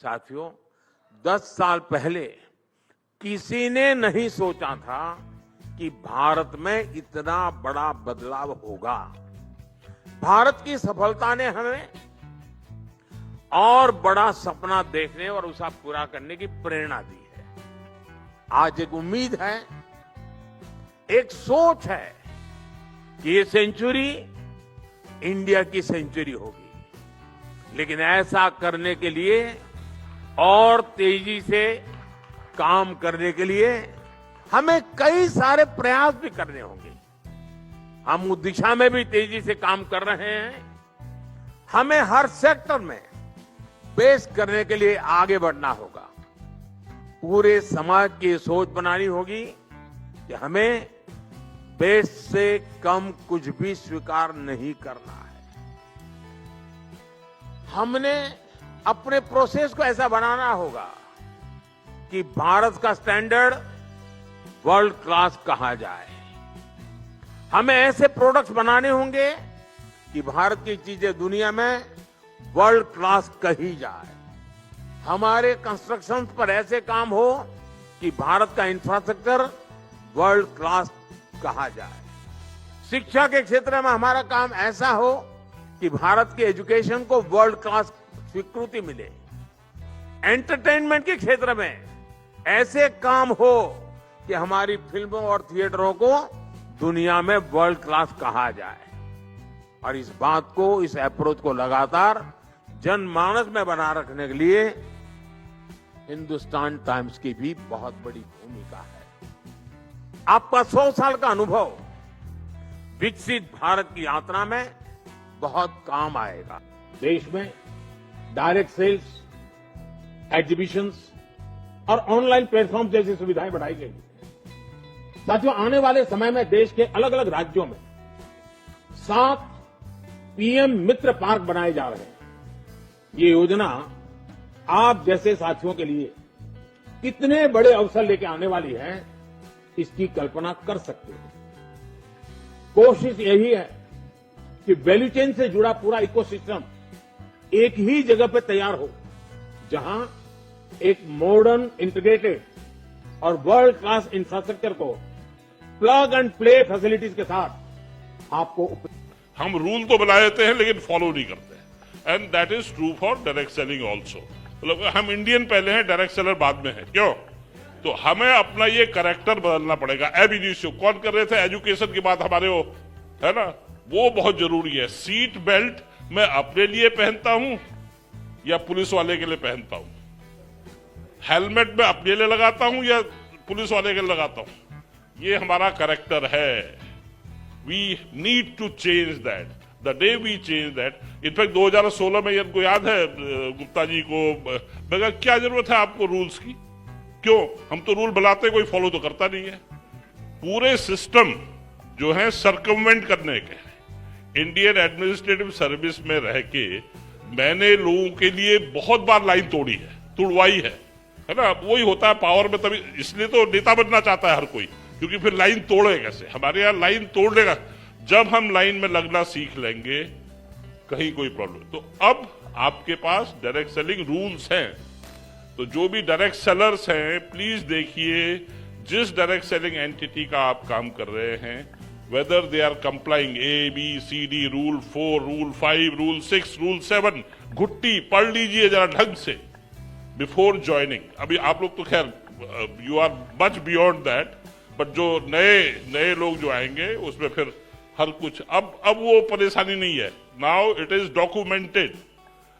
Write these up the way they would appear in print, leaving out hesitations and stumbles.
साथियों, 10 साल पहले किसी ने नहीं सोचा था कि भारत में इतना बड़ा बदलाव होगा। भारत की सफलता ने हमें और बड़ा सपना देखने और उसे पूरा करने की प्रेरणा दी है। आज एक उम्मीद है, एक सोच है कि ये सेंचुरी इंडिया की सेंचुरी होगी। लेकिन ऐसा करने के लिए और तेजी से काम करने के लिए हमें कई सारे प्रयास भी करने होंगे। हम उस दिशा में भी तेजी से काम कर रहे हैं। हमें हर सेक्टर में बेस करने के लिए आगे बढ़ना होगा। पूरे समाज की सोच बनानी होगी कि हमें बेस से कम कुछ भी स्वीकार नहीं करना है। हमने अपने प्रोसेस को ऐसा बनाना होगा कि भारत का स्टैंडर्ड वर्ल्ड क्लास कहा जाए। हमें ऐसे प्रोडक्ट्स बनाने होंगे कि भारत की चीजें दुनिया में वर्ल्ड क्लास कही जाए। हमारे कंस्ट्रक्शन पर ऐसे काम हो कि भारत का इंफ्रास्ट्रक्चर वर्ल्ड क्लास कहा जाए। शिक्षा के क्षेत्र में हमारा काम ऐसा हो कि भारत के एजुकेशन को वर्ल्ड क्लास स्वीकृति मिले। एंटरटेनमेंट के क्षेत्र में ऐसे काम हो कि हमारी फिल्मों और थिएटरों को दुनिया में वर्ल्ड क्लास कहा जाए। और इस बात को, इस अप्रोच को लगातार जनमानस में बना रखने के लिए हिंदुस्तान टाइम्स की भी बहुत बड़ी भूमिका है। आपका 100 साल का अनुभव विकसित भारत की यात्रा में बहुत काम आएगा। देश में डायरेक्ट सेल्स, एग्जीबिशंस और ऑनलाइन प्लेटफॉर्म जैसी सुविधाएं बढ़ाई गई। साथियों, आने वाले समय में देश के अलग अलग राज्यों में 7 पीएम मित्र पार्क बनाए जा रहे हैं। ये योजना आप जैसे साथियों के लिए कितने बड़े अवसर लेके आने वाली है, इसकी कल्पना कर सकते हैं। कोशिश यही है कि वैल्यू चेन से जुड़ा पूरा इकोसिस्टम एक ही जगह पे तैयार हो, जहां एक मॉडर्न, इंटीग्रेटेड और वर्ल्ड क्लास इंफ्रास्ट्रक्चर को प्लग एंड प्ले फैसिलिटीज के साथ आपको। हम रूल तो बना देते हैं लेकिन फॉलो नहीं करते, and that is true for direct selling also. मतलब हम इंडियन पहले हैं, डायरेक्ट सेलर बाद में है। क्यों? तो हमें अपना ये कैरेक्टर बदलना पड़ेगा। एब इनिशियो कौन कर रहे थे? एजुकेशन की बात हमारे वो है ना, वो बहुत जरूरी है। सीट बेल्ट मैं अपने लिए पहनता हूं या पुलिस वाले के लिए पहनता हूं? हेलमेट मैं अपने लिए लगाता हूं या पुलिस वाले के लिए लगाता हूं? ये हमारा कैरेक्टर है। We need to change that the day we change that. In fact 2016 में इनको याद है, गुप्ता जी को मगर क्या जरूरत है आपको रूल्स की? क्यों? हम तो रूल बनाते, कोई फॉलो तो करता नहीं है। पूरे सिस्टम जो है सर्कमवेंट करने के। इंडियन एडमिनिस्ट्रेटिव सर्विस में रह के मैंने लोगों के लिए बहुत बार लाइन तोड़ी है, तुड़वाई है ना। वही होता है पावर में, तभी इसलिए तो नेता बनना चाहता है हर कोई, क्योंकि फिर लाइन तोड़े कैसे। हमारे यहाँ लाइन तोड़ने का, जब हम लाइन में लगना सीख लेंगे कहीं कोई प्रॉब्लम। तो अब आपके पास डायरेक्ट सेलिंग रूल्स हैं, तो जो भी डायरेक्ट सेलर्स हैं प्लीज देखिए जिस डायरेक्ट सेलिंग एंटिटी का आप काम कर रहे हैं, whether they are complying ABCD rule 4, rule 5, rule 6, rule 7, घुट्टी पढ़ लीजिए जरा ढंग से बिफोर ज्वाइनिंग। अभी आप लोग तो खैर you are much beyond that, but जो नए लोग जो आएंगे उसमें फिर हर कुछ अब वो परेशानी नहीं है। Now it is documented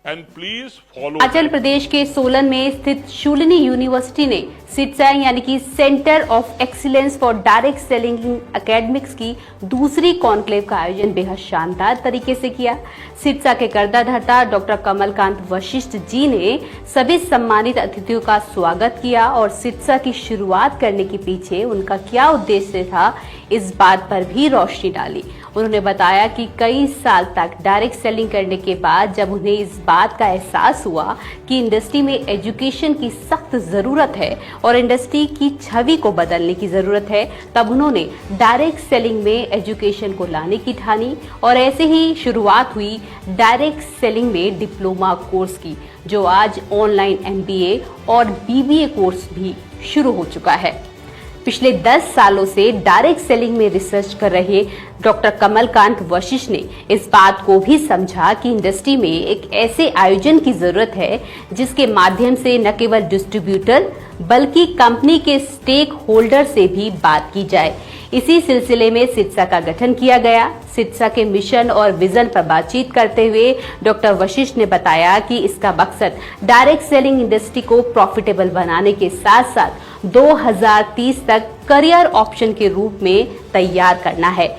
and please follow. Himachal Pradesh के सोलन में स्थित शूलिनी यूनिवर्सिटी ने सिटसा यानी कि centre of excellence for direct selling academics की दूसरी कॉन्क्लेव का आयोजन बेहद शानदार तरीके से किया। सिटसा के कर्ताधर्ता डॉक्टर कमलकांत वशिष्ठ जी ने सभी सम्मानित अतिथियों का स्वागत किया और सिटसा की शुरुआत करने के पीछे उनका क्या उद्देश्य था, इस बात पर भी रोशनी डाली। उन्होंने बताया कि कई साल तक डायरेक्ट सेलिंग करने के बाद जब उन्हें इस बात का एहसास हुआ कि इंडस्ट्री में एजुकेशन की सख्त जरूरत है और इंडस्ट्री की छवि को बदलने की जरूरत है, तब उन्होंने डायरेक्ट सेलिंग में एजुकेशन को लाने की ठानी और ऐसे ही शुरुआत हुई डायरेक्ट सेलिंग में डिप्लोमा कोर्स की, जो आज ऑनलाइन MBA और BBA कोर्स भी शुरू हो चुका है। पिछले 10 सालों से डायरेक्ट सेलिंग में रिसर्च कर रहे डॉक्टर कमलकांत वशिष्ठ ने इस बात को भी समझा कि इंडस्ट्री में एक ऐसे आयोजन की जरूरत है जिसके माध्यम से न केवल डिस्ट्रीब्यूटर बल्कि कंपनी के स्टेक होल्डर से भी बात की जाए। इसी सिलसिले में सिट्सा का गठन किया गया। सिट्सा के मिशन और विजन पर बातचीत करते हुए डॉक्टर वशिष्ठ ने बताया कि इसका मकसद डायरेक्ट सेलिंग इंडस्ट्री को प्रॉफिटेबल बनाने के साथ साथ 2030 तक करियर ऑप्शन के रूप में तैयार करना है।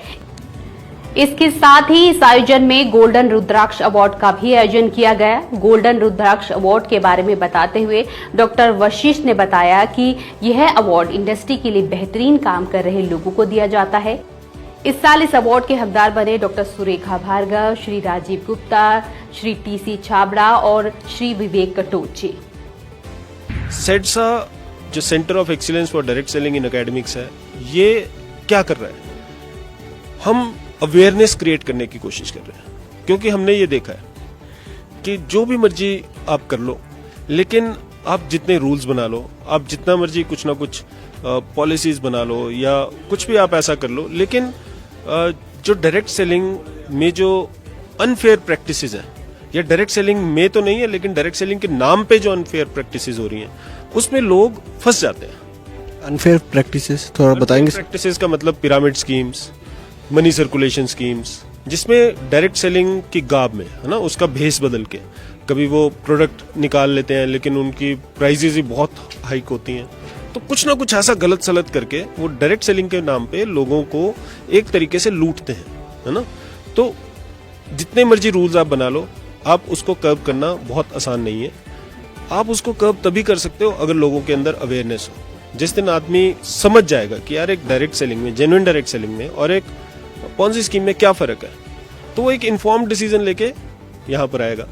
इसके साथ ही इस आयोजन में गोल्डन रुद्राक्ष अवार्ड का भी आयोजन किया गया। गोल्डन रुद्राक्ष अवार्ड के बारे में बताते हुए डॉक्टर वशिष्ठ ने बताया कि यह अवार्ड इंडस्ट्री के लिए बेहतरीन काम कर रहे लोगों को दिया जाता है। इस साल इस अवार्ड के हकदार बने डॉक्टर सुरेखा भार्गव, श्री राजीव गुप्ता, श्री TC छाबड़ा और श्री विवेक कटोचे। सेट्सा जो centre of excellence for direct selling in academics है, ये क्या कर रहा है? हम अवेयरनेस क्रिएट करने की कोशिश कर रहे हैं, क्योंकि हमने ये देखा है कि जो भी मर्जी आप कर लो, लेकिन आप जितने रूल्स बना लो, आप जितना मर्जी कुछ ना कुछ पॉलिसीज बना लो या कुछ भी आप ऐसा कर लो, लेकिन जो डायरेक्ट सेलिंग में जो अनफेयर प्रैक्टिसेस हैं, या डायरेक्ट सेलिंग में तो नहीं है लेकिन डायरेक्ट सेलिंग के नाम पे जो अनफेयर प्रैक्टिसेस हो रही हैं, उसमें लोग फंस जाते हैं। अनफेयर प्रैक्टिसेस थोड़ा बताएंगे? प्रैक्टिसेस का मतलब pyramid schemes, money circulation schemes, जिसमें डायरेक्ट सेलिंग की गाब में, है ना, उसका भेस बदल के कभी वो प्रोडक्ट निकाल लेते हैं लेकिन उनकी प्राइसेस ही बहुत हाइक होती हैं। तो कुछ ना कुछ ऐसा गलत सलत करके वो डायरेक्ट सेलिंग के नाम पे लोगों को एक तरीके से लूटते हैं, है ना। तो जितने मर्जी रूल्स आप बना लो, आप उसको कर्व करना बहुत आसान नहीं है। आप उसको कर्व तभी कर सकते हो अगर लोगों के अंदर अवेयरनेस हो। जिस दिन आदमी समझ जाएगा कि यार एक डायरेक्ट सेलिंग में, जेन्युइन डायरेक्ट सेलिंग में और एक पॉन्जी स्कीम में क्या फर्क है, तो वो एक इन्फॉर्म्ड डिसीजन लेके यहाँ पर आएगा।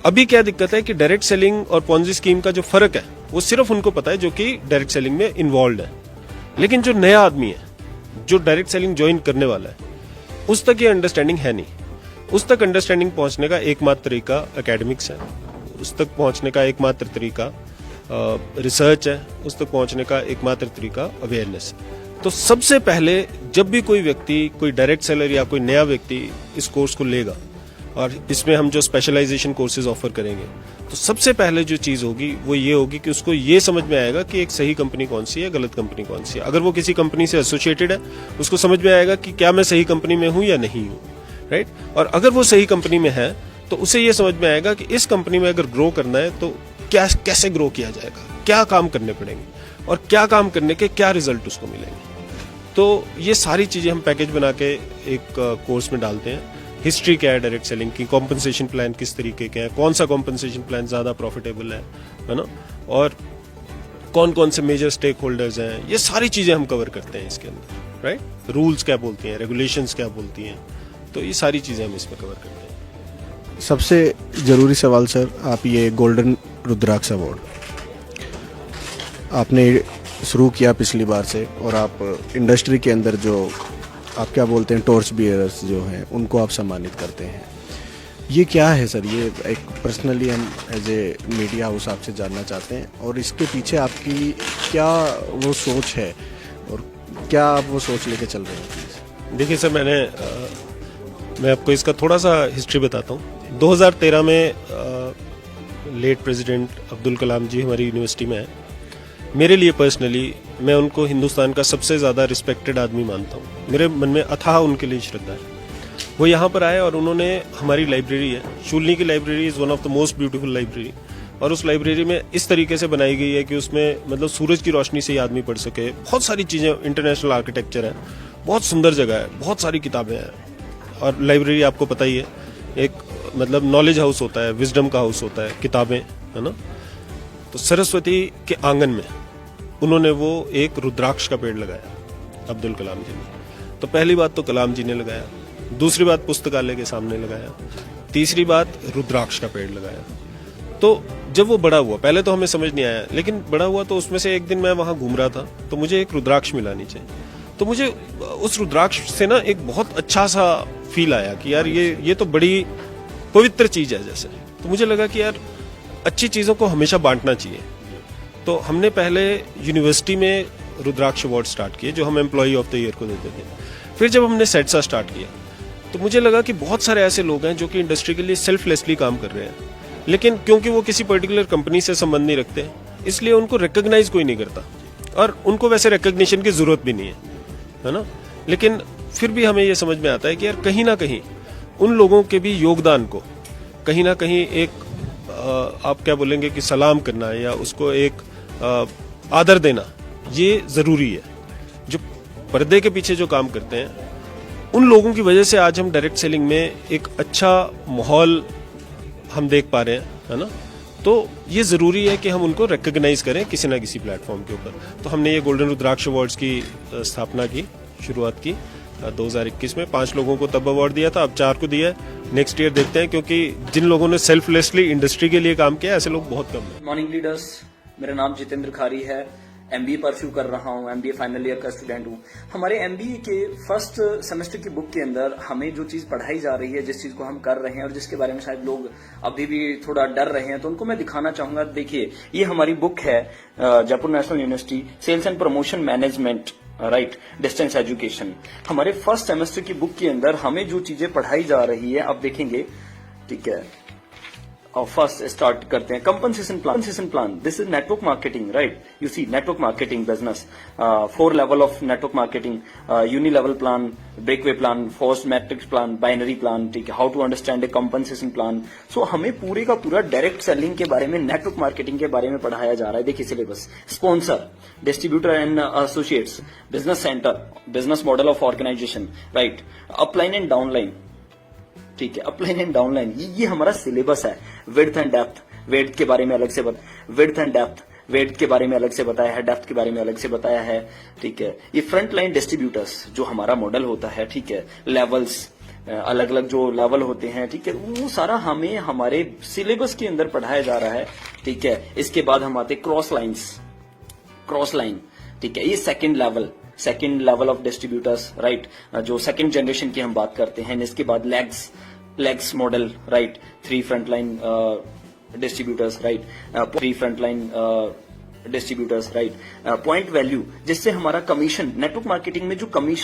अभी क्या दिक्कत है कि डायरेक्ट सेलिंग और पॉन्जी स्कीम का जो फर्क है वो सिर्फ उनको पता है जो कि डायरेक्ट सेलिंग में इन्वॉल्व है, लेकिन जो नया आदमी है, जो डायरेक्ट सेलिंग ज्वाइन करने वाला है, उस तक ये अंडरस्टैंडिंग है नहीं। उस तक अंडरस्टैंडिंग पहुंचने का एकमात्र तरीका एकेडमिक्स है, उस तक पहुंचने का एकमात्र तरीका रिसर्च है, उस तक पहुंचने का एकमात्र तरीका अवेयरनेस है। तो सबसे पहले जब भी कोई व्यक्ति, कोई डायरेक्ट सेलर या कोई नया व्यक्ति इस कोर्स को लेगा और इसमें हम जो स्पेशलाइजेशन कोर्सेज ऑफर करेंगे, तो सबसे पहले जो चीज होगी वो ये होगी कि उसको ये समझ में आएगा कि एक सही कंपनी कौन सी है, गलत कंपनी कौन सी है। अगर वो किसी कंपनी से एसोसिएटेड है, उसको समझ में आएगा कि क्या मैं सही कंपनी में हूं या नहीं हूं, राइट। और अगर वो सही कंपनी में है तो उसे ये समझ में आएगा कि इस कंपनी में अगर ग्रो करना है तो क्या, कैसे ग्रो किया जाएगा, क्या काम करने पड़ेंगे और क्या काम करने के क्या रिजल्ट उसको मिलेंगे। तो ये सारी चीजें हम पैकेज बना के एक कोर्स में डालते हैं। हिस्ट्री क्या है डायरेक्ट सेलिंग की, कॉम्पनसेशन प्लान किस तरीके के हैं, कौन सा कॉम्पनसेशन प्लान ज्यादा प्रॉफिटेबल है ना, और कौन कौन से मेजर स्टेक होल्डर्स हैं, ये सारी चीजें हम कवर करते हैं इसके अंदर, राइट। रूल्स क्या बोलती हैं, रेगुलेशंस क्या बोलती हैं, तो ये सारी चीजें हम इसमें कवर करते हैं। सबसे जरूरी सवाल सर, आप ये गोल्डन रुद्राक्ष अवार्ड आपने शुरू किया पिछली बार से, और आप इंडस्ट्री के अंदर जो आप क्या बोलते हैं टॉर्च बियरर्स जो हैं उनको आप सम्मानित करते हैं, ये क्या है सर? ये एक पर्सनली हम एज ए मीडिया हाउस आपसे जानना चाहते हैं, और इसके पीछे आपकी क्या वो सोच है और क्या आप वो सोच लेके चल रहे हैं? देखिए सर, मैं आपको इसका थोड़ा सा हिस्ट्री बताता हूँ। 2013 में लेट प्रेसिडेंट अब्दुल कलाम जी हमारी यूनिवर्सिटी में आए। मेरे लिए पर्सनली मैं उनको हिंदुस्तान का सबसे ज़्यादा रिस्पेक्टेड आदमी मानता हूँ। मेरे मन में अथाह उनके लिए श्रद्धा है। वो यहाँ पर आए और उन्होंने हमारी लाइब्रेरी है, शूलनी की library is one of the most beautiful library, और उस लाइब्रेरी में इस तरीके से बनाई गई है कि उसमें मतलब सूरज की रोशनी से ही आदमी पढ़ सके। बहुत सारी चीज़ें, इंटरनेशनल आर्किटेक्चर है, बहुत सुंदर जगह है, बहुत सारी किताबें हैं। और लाइब्रेरी आपको पता ही है, एक मतलब नॉलेज हाउस होता है, विजडम का हाउस होता है, किताबें, है ना। तो सरस्वती के आंगन में उन्होंने वो एक रुद्राक्ष का पेड़ लगाया, अब्दुल कलाम जी ने। तो पहली बात तो कलाम जी ने लगाया, दूसरी बात पुस्तकालय के सामने लगाया, तीसरी बात रुद्राक्ष का पेड़ लगाया। तो जब वो बड़ा हुआ, पहले तो हमें समझ नहीं आया, लेकिन बड़ा हुआ तो उसमें से एक दिन मैं वहां घूम रहा था तो मुझे एक रुद्राक्ष मिला नीचे। तो मुझे उस रुद्राक्ष से ना एक बहुत अच्छा सा फील आया कि यार ये तो बड़ी पवित्र चीज है जैसे। तो मुझे लगा कि यार अच्छी चीजों को हमेशा बांटना चाहिए। तो हमने पहले यूनिवर्सिटी में रुद्राक्ष अवार्ड स्टार्ट किए जो हम एम्प्लॉय ऑफ द ईयर को देते थे। फिर जब हमने सेटसा स्टार्ट किया तो मुझे लगा कि बहुत सारे ऐसे लोग हैं जो कि इंडस्ट्री के लिए सेल्फलेसली काम कर रहे हैं, लेकिन क्योंकि वो किसी पर्टिकुलर कंपनी से संबंध नहीं रखते इसलिए उनको रिकॉग्नाइज कोई नहीं करता, और उनको वैसे रिकॉग्निशन की जरूरत भी नहीं है ना। लेकिन फिर भी हमें ये समझ में आता है कि यार कहीं ना कहीं उन लोगों के भी योगदान को कहीं ना कहीं एक आप क्या बोलेंगे कि सलाम करना या उसको एक आदर देना ये जरूरी है। जो पर्दे के पीछे जो काम करते हैं उन लोगों की वजह से आज हम डायरेक्ट सेलिंग में एक अच्छा माहौल हम देख पा रहे हैं, है ना। तो ये जरूरी है कि हम उनको रिकॉग्नाइज करें किसी ना किसी प्लेटफॉर्म के ऊपर। तो हमने ये गोल्डन रुद्राक्ष अवार्ड्स की स्थापना की, शुरुआत की 2021 में। 5 लोगों को तब अवार्ड दिया था, अब 4 को दिया है। नेक्स्ट ईयर देखते हैं, क्योंकि जिन लोगों ने सेल्फलेसली इंडस्ट्री के लिए काम किया ऐसे लोग बहुत कम हैं। मॉर्निंग लीडर्स, मेरा नाम जितेंद्र खारी है। एमबीए परस्यू कर रहा हूँ, एमबीए फाइनल ईयर का स्टूडेंट हूँ। हमारे एमबीए के फर्स्ट सेमेस्टर की बुक के अंदर हमें जो चीज पढ़ाई जा रही है, जिस चीज को हम कर रहे हैं और जिसके बारे में शायद लोग अभी भी थोड़ा डर रहे हैं, तो उनको मैं दिखाना चाहूंगा। देखिए, ये हमारी बुक है Jaipur national university sales and promotion management, right, distance education. हमारे फर्स्ट सेमेस्टर की बुक के अंदर हमें जो चीजें पढ़ाई जा रही है आप देखेंगे, ठीक है। और फर्स्ट स्टार्ट करते हैं compensation plan. This is network marketing, right. You see network marketing business, 4 level of network marketing, uni level plan, breakaway plan, force matrix plan, binary plan, ठीक है। How to understand a compensation plan. So हमें पूरे का पूरा direct selling के बारे में, network marketing के बारे में पढ़ाया जा रहा है। देखिए syllabus, sponsor, distributor and associates, business centre, business model of organisation, right, upline and downline, ठीक है। अपलाइन एंड डाउनलाइन, ये हमारा सिलेबस है। विड्थ एंड डेप्थ, वेट के बारे में अलग से विड्थ एंड डेप्थ, वेट के बारे में अलग से बताया है, डेप्थ के बारे में अलग से बताया है, ठीक है। ये फ्रंट लाइन डिस्ट्रीब्यूटर्स जो हमारा मॉडल होता है, ठीक है। लेवल्स, अलग अलग जो लेवल होते हैं, ठीक है, वो सारा हमें हमारे सिलेबस के अंदर पढ़ाया जा रहा है, ठीक है। इसके बाद हम आते क्रॉस लाइन, ठीक है। ये second level of distributors, right, जो सेकंड जनरेशन की हम बात करते हैं। इसके बाद legs model, right, 3 front line distributors, right, 3 front line distributors, right. Point value, जिससे हमारा कमीशन, नेटवर्क मार्केटिंग में जो कमीशन